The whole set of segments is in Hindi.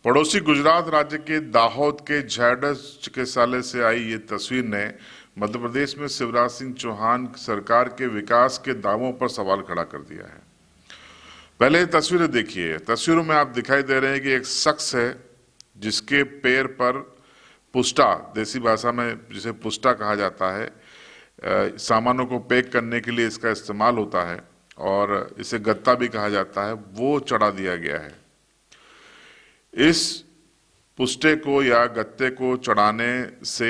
पड़ोसी गुजरात राज्य के दाहोद के झायडस चिकित्सालय से आई ये तस्वीर ने मध्य प्रदेश में शिवराज सिंह चौहान सरकार के विकास के दावों पर सवाल खड़ा कर दिया है। पहले ये तस्वीरें देखिए। तस्वीरों में आप दिखाई दे रहे हैं कि एक शख्स है जिसके पैर पर पुष्टा, देसी भाषा में जिसे पुष्टा कहा जाता है, सामानों को पैक करने के लिए इसका इस्तेमाल होता है और इसे गत्ता भी कहा जाता है, वो चढ़ा दिया गया है। इस पुष्टे को या गत्ते को चढ़ाने से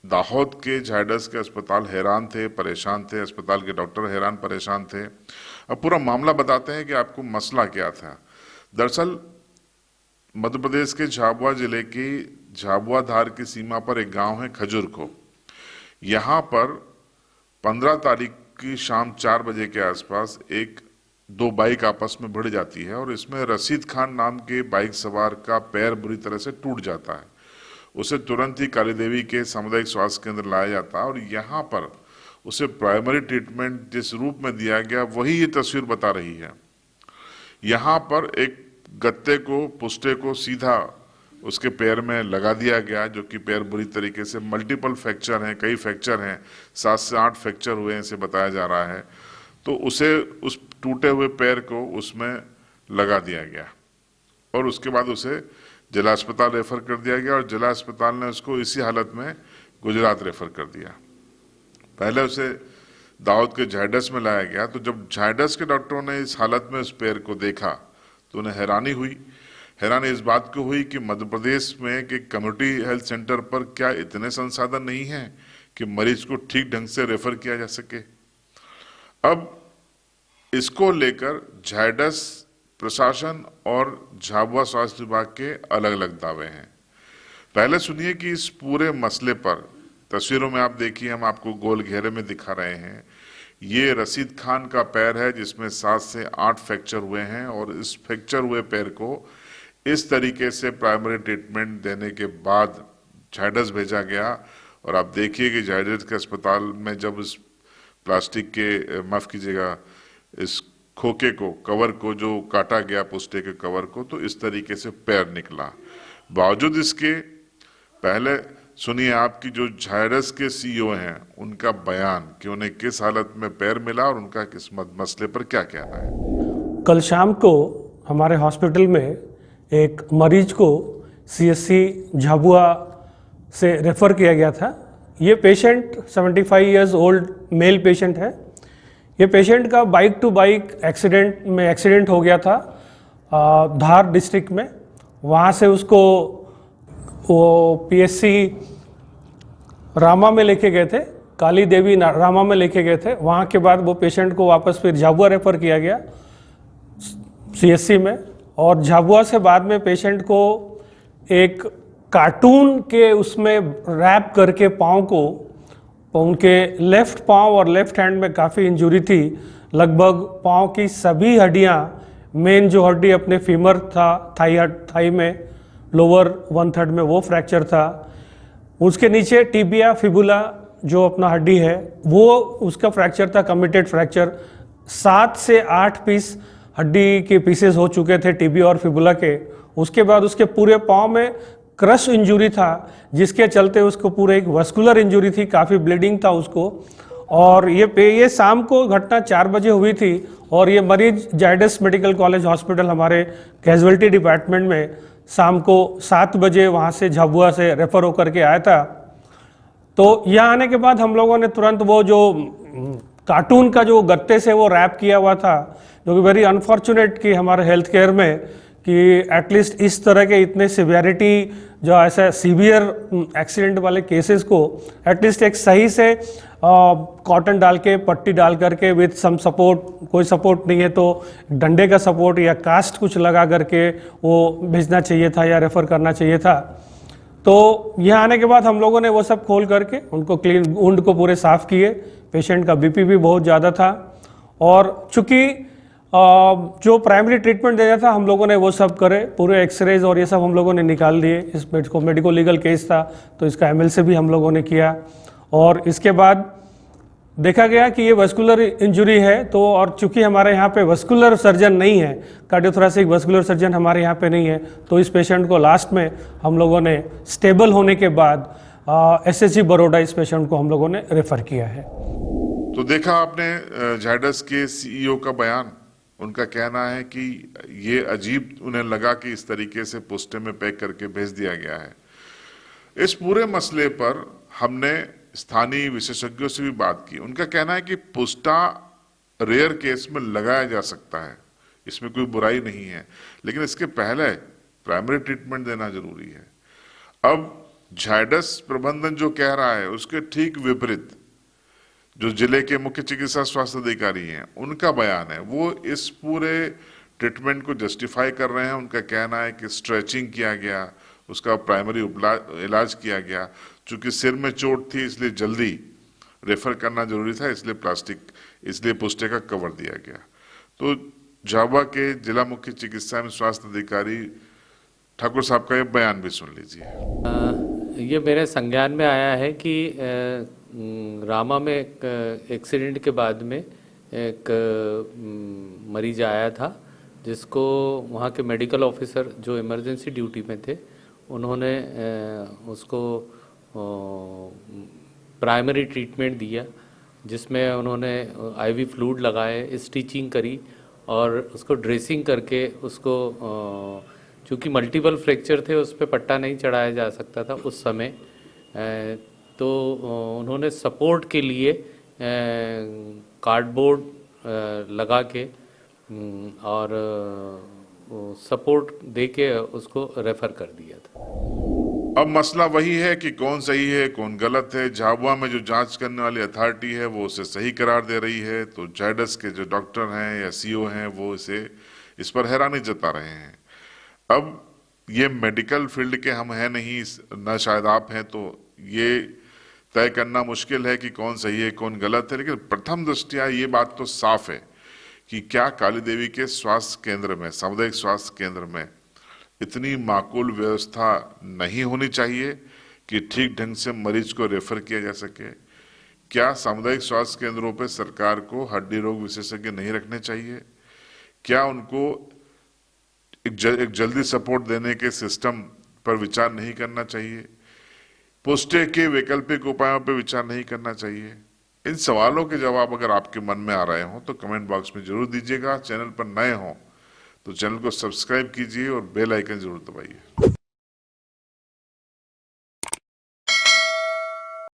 दाहोद के झायडस के अस्पताल हैरान थे, परेशान थे, अस्पताल के डॉक्टर हैरान परेशान थे। अब पूरा मामला बताते हैं कि आपको मसला क्या था। दरअसल मध्य प्रदेश के झाबुआ जिले की झाबुआ धार की सीमा पर एक गांव है खजुरखो। यहाँ पर 15 तारीख की शाम 4 बजे के आसपास दो बाइक आपस में भिड़ जाती है और इसमें रशीद खान नाम के बाइक सवार का पैर बुरी तरह से टूट जाता है। उसे तुरंत ही काली देवी के सामुदायिक स्वास्थ्य केंद्र लाया जाता है और यहाँ पर उसे प्राइमरी ट्रीटमेंट जिस रूप में दिया गया वही ये तस्वीर बता रही है। यहाँ पर एक गत्ते को, पुष्टे को सीधा उसके पैर में लगा दिया गया, जो कि पैर बुरी तरीके से मल्टीपल फ्रैक्चर हैं, कई फ्रैक्चर हैं, 7 से 8 फ्रैक्चर हुए हैं, इसे बताया जा रहा है। तो उसे उस टूटे हुए पैर को उसमें लगा दिया गया और उसके बाद उसे जिला अस्पताल रेफर कर दिया गया और जिला अस्पताल ने उसको इसी हालत में गुजरात रेफर कर दिया। पहले उसे दाहोद के झायडस में लाया गया, तो जब झायडस के डॉक्टरों ने इस हालत में उस पैर को देखा तो उन्हें हैरानी हुई। हैरानी इस बात को हुई कि मध्य प्रदेश में कि कम्युनिटी हेल्थ सेंटर पर क्या इतने संसाधन नहीं हैं कि मरीज को ठीक ढंग से रेफर किया जा सके। अब इसको लेकर झायडस प्रशासन और झाबुआ स्वास्थ्य विभाग के अलग अलग दावे हैं। पहले सुनिए कि इस पूरे मसले पर, तस्वीरों में आप देखिए, हम आपको गोल घेरे में दिखा रहे हैं। ये रशीद खान का पैर है जिसमें 7 से 8 फ्रैक्चर हुए हैं और इस फ्रैक्चर हुए पैर को इस तरीके से प्राइमरी ट्रीटमेंट देने के बाद झायडस भेजा गया। और आप देखिए कि झायडस के अस्पताल में जब इस प्लास्टिक के, माफ कीजिएगा, इस खोखे को, कवर को जो काटा गया, पुष्टे के कवर को, तो इस तरीके से पैर निकला। बावजूद इसके, पहले सुनिए आपकी जो झायडस के सीईओ हैं उनका बयान कि उन्हें किस हालत में पैर मिला और उनका किस मसले पर क्या कहना है। कल शाम को हमारे हॉस्पिटल में एक मरीज को सीएससी झाबुआ से रेफ़र किया गया था। ये patient 75 years old male patient है। ये पेशेंट का बाइक टू बाइक एक्सीडेंट हो गया था धार डिस्ट्रिक्ट में। वहाँ से उसको वो पीएससी रामा में लेके गए थे, काली देवी रामा में लेके गए थे। वहाँ के बाद वो पेशेंट को वापस फिर झाबुआ रेफ़र किया गया सीएससी में। और झाबुआ से बाद में पेशेंट को एक कार्टून के उसमें रैप करके पाँव को, उनके लेफ़्ट पाँव और लेफ़्ट हैंड में काफ़ी इंजरी थी। लगभग पाँव की सभी हड्डियाँ, मेन जो हड्डी अपने फीमर था, थाई में लोअर 1/3 में वो फ्रैक्चर था। उसके नीचे टिबिया फिबुला जो अपना हड्डी है वो उसका फ्रैक्चर था, कमिटेड फ्रैक्चर। 7 से 8 पीस हड्डी के पीसेस हो चुके थे टिबिया और फिबुला के। उसके बाद उसके पूरे पाँव में क्रश इंजरी था, जिसके चलते उसको पूरे एक वस्कुलर इंजरी थी, काफ़ी ब्लीडिंग था उसको। और ये शाम को घटना 4 बजे हुई थी और ये मरीज झायडस मेडिकल कॉलेज हॉस्पिटल हमारे कैजुअल्टी डिपार्टमेंट में शाम को 7 बजे वहाँ से झाबुआ से रेफ़र होकर के आया था। तो यहाँ आने के बाद हम लोगों ने तुरंत वो जो कार्टून का जो गत्ते से वो रैप किया हुआ था, जो कि वेरी अनफॉर्चुनेट कि हमारे हेल्थ केयर में कि एटलीस्ट इस तरह के इतने सिवियरिटी जो ऐसा सीवियर एक्सीडेंट वाले केसेस को एटलीस्ट एक सही से कॉटन डाल के, पट्टी डाल करके विथ सम सपोर्ट, कोई सपोर्ट नहीं है तो डंडे का सपोर्ट या कास्ट कुछ लगा करके वो भेजना चाहिए था या रेफ़र करना चाहिए था। तो यहाँ आने के बाद हम लोगों ने वो सब खोल करके उनको क्लीन, वुंड को पूरे साफ़ किए। पेशेंट का बीपी भी बहुत ज़्यादा था और चूँकि जो प्राइमरी ट्रीटमेंट देना था हम लोगों ने वो सब करे, पूरे एक्सरेज और ये सब हम लोगों ने निकाल दिए। इस मेडिको लीगल केस था तो इसका एमएलसी भी हम लोगों ने किया। और इसके बाद देखा गया कि ये वस्कुलर इंजरी है, तो और चूंकि हमारे यहाँ पे वस्कुलर सर्जन नहीं है, कार्डियोथोरेसिक वस्कुलर सर्जन हमारे यहाँ पे नहीं है, तो इस पेशेंट को लास्ट में हम लोगों ने स्टेबल होने के बाद एसएसजी बड़ौदा इस पेशेंट को हम लोगों ने रेफर किया है। तो देखा आपने जायडस के सीईओ का बयान। उनका कहना है कि ये अजीब उन्हें लगा कि इस तरीके से पोस्टे में पैक करके भेज दिया गया है। इस पूरे मसले पर हमने स्थानीय विशेषज्ञों से भी बात की। उनका कहना है कि पोस्टा रेयर केस में लगाया जा सकता है, इसमें कोई बुराई नहीं है, लेकिन इसके पहले प्राइमरी ट्रीटमेंट देना जरूरी है। अब जायडस प्रबंधन जो कह रहा है उसके ठीक विपरीत जो जिले के मुख्य चिकित्सा स्वास्थ्य अधिकारी हैं उनका बयान है, वो इस पूरे ट्रीटमेंट को जस्टिफाई कर रहे हैं। उनका कहना है कि स्ट्रेचिंग किया गया, उसका प्राइमरी इलाज किया गया, चूंकि सिर में चोट थी इसलिए जल्दी रेफर करना जरूरी था, इसलिए पोस्टे का कवर दिया गया। तो झाबुआ के जिला मुख्य चिकित्सा एवं स्वास्थ्य अधिकारी ठाकुर साहब का ये बयान भी सुन लीजिए। ये मेरे संज्ञान में आया है कि रामा में एक एक्सीडेंट के बाद में एक मरीज आया था, जिसको वहाँ के मेडिकल ऑफिसर जो इमरजेंसी ड्यूटी में थे उन्होंने उसको प्राइमरी ट्रीटमेंट दिया, जिसमें उन्होंने आईवी फ्लूइड लगाए, स्टिचिंग करी और उसको ड्रेसिंग करके उसको चूँकि मल्टीपल फ्रैक्चर थे उस पर पट्टा नहीं चढ़ाया जा सकता था उस समय, तो उन्होंने सपोर्ट के लिए कार्डबोर्ड लगा के और सपोर्ट दे के उसको रेफ़र कर दिया था। अब मसला वही है कि कौन सही है कौन गलत है। झाबुआ में जो जांच करने वाली अथॉरिटी है वो उसे सही करार दे रही है, तो जायडस के जो डॉक्टर हैं या सीईओ हैं वो इस पर हैरानी जता रहे हैं। अब ये मेडिकल फील्ड के हम हैं नहीं, न शायद आप हैं, तो ये तय करना मुश्किल है कि कौन सही है कौन गलत है, लेकिन प्रथम दृष्टया ये बात तो साफ है कि क्या काली देवी के स्वास्थ्य केंद्र में, सामुदायिक स्वास्थ्य केंद्र में इतनी माकूल व्यवस्था नहीं होनी चाहिए कि ठीक ढंग से मरीज को रेफर किया जा सके? क्या सामुदायिक स्वास्थ्य केंद्रों पर सरकार को हड्डी रोग विशेषज्ञ नहीं रखने चाहिए? क्या उनको एक जल्दी सपोर्ट देने के सिस्टम पर विचार नहीं करना चाहिए? पोस्टे के वैकल्पिक उपायों पर विचार नहीं करना चाहिए? इन सवालों के जवाब अगर आपके मन में आ रहे हो तो कमेंट बॉक्स में जरूर दीजिएगा। चैनल पर नए हो तो चैनल को सब्सक्राइब कीजिए और बेल आइकन जरूर दबाइए।